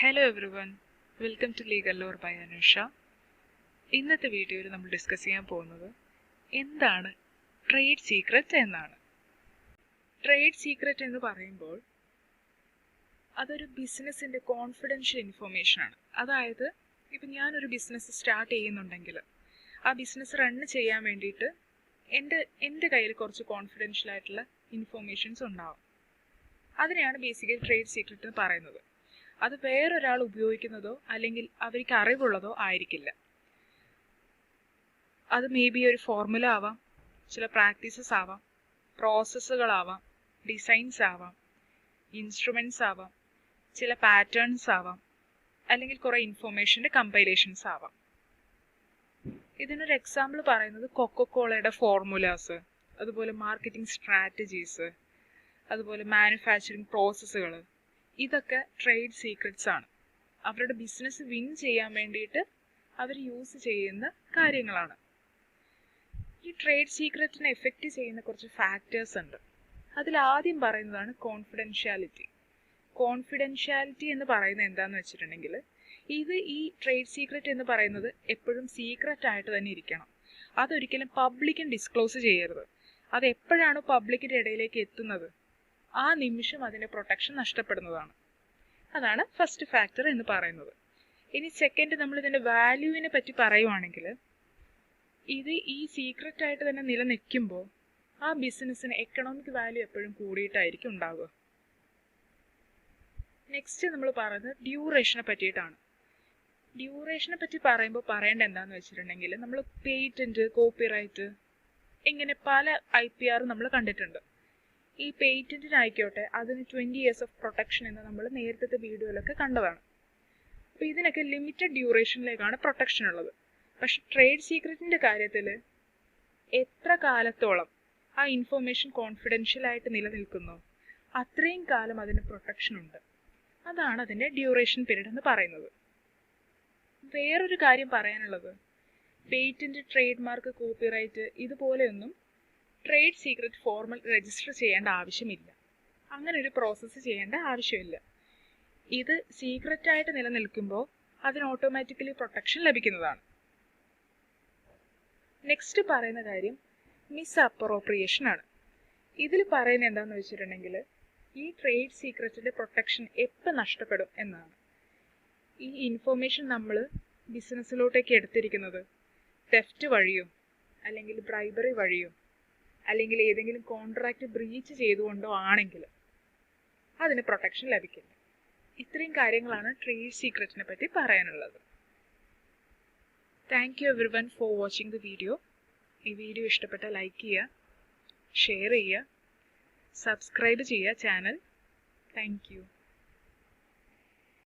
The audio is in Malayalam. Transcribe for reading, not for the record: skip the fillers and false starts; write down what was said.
Hello everyone, welcome to Legal Lore by Anusha. ഇന്നത്തെ വീഡിയോയിൽ നമ്മൾ ഡിസ്കസ് ചെയ്യാൻ പോകുന്നത് എന്താണ് ട്രേഡ് സീക്രറ്റ് എന്നാണ്. ട്രേഡ് സീക്രറ്റ് എന്ന് പറയുമ്പോൾ അതൊരു ബിസിനസ്സിൻ്റെ കോൺഫിഡൻഷ്യൽ ഇൻഫർമേഷനാണ്. അതായത് ഇപ്പം ഞാനൊരു ബിസിനസ് സ്റ്റാർട്ട് ചെയ്യുന്നുണ്ടെങ്കിൽ ആ ബിസിനസ് റണ്ണ് ചെയ്യാൻ വേണ്ടിയിട്ട് എൻ്റെ കയ്യിൽ കുറച്ച് കോൺഫിഡൻഷ്യൽ ആയിട്ടുള്ള ഇൻഫർമേഷൻസ് ഉണ്ടാവും. അതിനെയാണ് ബേസിക്കലി ട്രേഡ് സീക്രറ്റ് എന്ന് പറയുന്നത്. അത് വേറൊരാൾ ഉപയോഗിക്കുന്നതോ അല്ലെങ്കിൽ അവർക്ക് അറിവുള്ളതോ ആയിരിക്കില്ല. അത് മേ ബി ഒരു ഫോർമുല ആവാം, ചില പ്രാക്ടീസസ് ആവാം, പ്രോസസ്സുകളാവാം, ഡിസൈൻസ് ആവാം, ഇൻസ്ട്രുമെൻറ്റ്സ് ആവാം, ചില പാറ്റേൺസ് ആവാം, അല്ലെങ്കിൽ കുറേ ഇൻഫർമേഷൻ്റെ കമ്പൈലേഷൻസ് ആവാം. ഇതിനൊരു എക്സാമ്പിൾ പറയുന്നത് കൊക്കോക്കോളയുടെ ഫോർമുലാസ്, അതുപോലെ മാർക്കറ്റിംഗ് സ്ട്രാറ്റജീസ്, അതുപോലെ മാനുഫാക്ചറിങ് പ്രോസസ്സുകൾ, ഇതൊക്കെ ട്രേഡ് സീക്രറ്റ്സ് ആണ്. അവരുടെ ബിസിനസ് വിൻ ചെയ്യാൻ വേണ്ടിയിട്ട് അവർ യൂസ് ചെയ്യുന്ന കാര്യങ്ങളാണ്. ഈ ട്രേഡ് സീക്രറ്റിനെ എഫക്റ്റ് ചെയ്യുന്ന കുറച്ച് ഫാക്ടേഴ്സ് ഉണ്ട്. അതിലാദ്യം പറയുന്നതാണ് കോൺഫിഡൻഷ്യാലിറ്റി. കോൺഫിഡൻഷ്യാലിറ്റി എന്ന് പറയുന്നത് എന്താണെന്ന് വെച്ചിട്ടുണ്ടെങ്കിൽ, ഈ ട്രേഡ് സീക്രറ്റ് എന്ന് പറയുന്നത് എപ്പോഴും സീക്രറ്റ് ആയിട്ട് തന്നെ ഇരിക്കണം. അതൊരിക്കലും പബ്ലിക്കിന് ഡിസ്ക്ലോസ് ചെയ്യരുത്. അത് എപ്പോഴാണ് പബ്ലിക്കിൻ്റെ ഇടയിലേക്ക് എത്തുന്നത്, ആ നിമിഷം അതിൻ്റെ പ്രൊട്ടക്ഷൻ നഷ്ടപ്പെടുന്നതാണ്. അതാണ് ഫസ്റ്റ് ഫാക്ടർ എന്ന് പറയുന്നത്. ഇനി സെക്കൻഡ്, നമ്മൾ ഇതിൻ്റെ വാല്യൂവിനെ പറ്റി പറയുവാണെങ്കിൽ, ഇത് ഈ സീക്രറ്റ് ആയിട്ട് തന്നെ നിലനിൽക്കുമ്പോൾ ആ ബിസിനസ്സിന് എക്കണോമിക് വാല്യൂ എപ്പോഴും കൂടിയിട്ടായിരിക്കും ഉണ്ടാവുക. നെക്സ്റ്റ് നമ്മൾ പറയുന്നത് ഡ്യൂറേഷനെ പറ്റിയിട്ടാണ്. ഡ്യൂറേഷനെ പറ്റി പറയുമ്പോൾ പറയേണ്ട എന്താണെന്ന് വെച്ചിട്ടുണ്ടെങ്കിൽ, നമ്മൾ പേറ്റൻറ്റ്, കോപ്പിറൈറ്റ്, ഇങ്ങനെ പല IPR നമ്മൾ കണ്ടിട്ടുണ്ട്. ഈ പേറ്റൻറ്റിനായിക്കോട്ടെ അതിന് 20 years ഓഫ് പ്രൊട്ടക്ഷൻ എന്ന് നമ്മൾ നേരത്തെ വീഡിയോയിലൊക്കെ കണ്ടതാണ്. അപ്പോൾ ഇതിനൊക്കെ ലിമിറ്റഡ് ഡ്യൂറേഷനിലേക്കാണ് പ്രൊട്ടക്ഷൻ ഉള്ളത്. പക്ഷെ ട്രേഡ് സീക്രറ്റിൻ്റെ കാര്യത്തിൽ എത്ര കാലത്തോളം ആ ഇൻഫർമേഷൻ കോൺഫിഡൻഷ്യലായിട്ട് നിലനിൽക്കുന്നോ അത്രയും കാലം അതിന് പ്രൊട്ടക്ഷൻ ഉണ്ട്. അതാണ് അതിൻ്റെ ഡ്യൂറേഷൻ പീരീഡ് എന്ന് പറയുന്നത്. വേറൊരു കാര്യം പറയാനുള്ളത്, പേറ്റൻറ്റ്, ട്രേഡ് മാർക്ക്, കോപ്പിറൈറ്റ് ഇതുപോലെയൊന്നും ട്രേഡ് സീക്രറ്റ് ഫോർമൽ രജിസ്റ്റർ ചെയ്യേണ്ട ആവശ്യമില്ല. അങ്ങനെ ഒരു പ്രോസസ്സ് ചെയ്യേണ്ട ആവശ്യമില്ല. ഇത് സീക്രറ്റായിട്ട് നിലനിൽക്കുമ്പോൾ അതിന് ഓട്ടോമാറ്റിക്കലി പ്രൊട്ടക്ഷൻ ലഭിക്കുന്നതാണ്. നെക്സ്റ്റ് പറയുന്ന കാര്യം മിസ് അപ്രോപ്രിയേഷൻ ആണ്. ഇതിൽ പറയുന്നത് എന്താണെന്ന് വെച്ചിട്ടുണ്ടെങ്കിൽ, ഈ ട്രേഡ് സീക്രറ്റിൻ്റെ പ്രൊട്ടക്ഷൻ എപ്പോൾ നഷ്ടപ്പെടും എന്നാണ്. ഈ ഇൻഫർമേഷൻ നമ്മൾ ബിസിനസ്സിലോട്ടേക്ക് എടുത്തിരിക്കുന്നത് തെഫ്റ്റ് വഴിയോ അല്ലെങ്കിൽ ബ്രൈബറി വഴിയോ അല്ലെങ്കിൽ ഏതെങ്കിലും കോൺട്രാക്റ്റ് ബ്രീച്ച് ചെയ്തുകൊണ്ടോ ആണെങ്കിൽ അതിന് പ്രൊട്ടക്ഷൻ ലഭിക്കില്ല. ഇത്രയും കാര്യങ്ങളാണ് ട്രേഡ് സീക്രറ്റിനെ പറ്റി പറയാനുള്ളത്. Thank you every one for watching the video. ഈ വീഡിയോ ഇഷ്ടപ്പെട്ടാൽ ലൈക്ക് ചെയ്യുക, ഷെയർ ചെയ്യുക, സബ്സ്ക്രൈബ് ചെയ്യുക ചാനൽ. Thank you.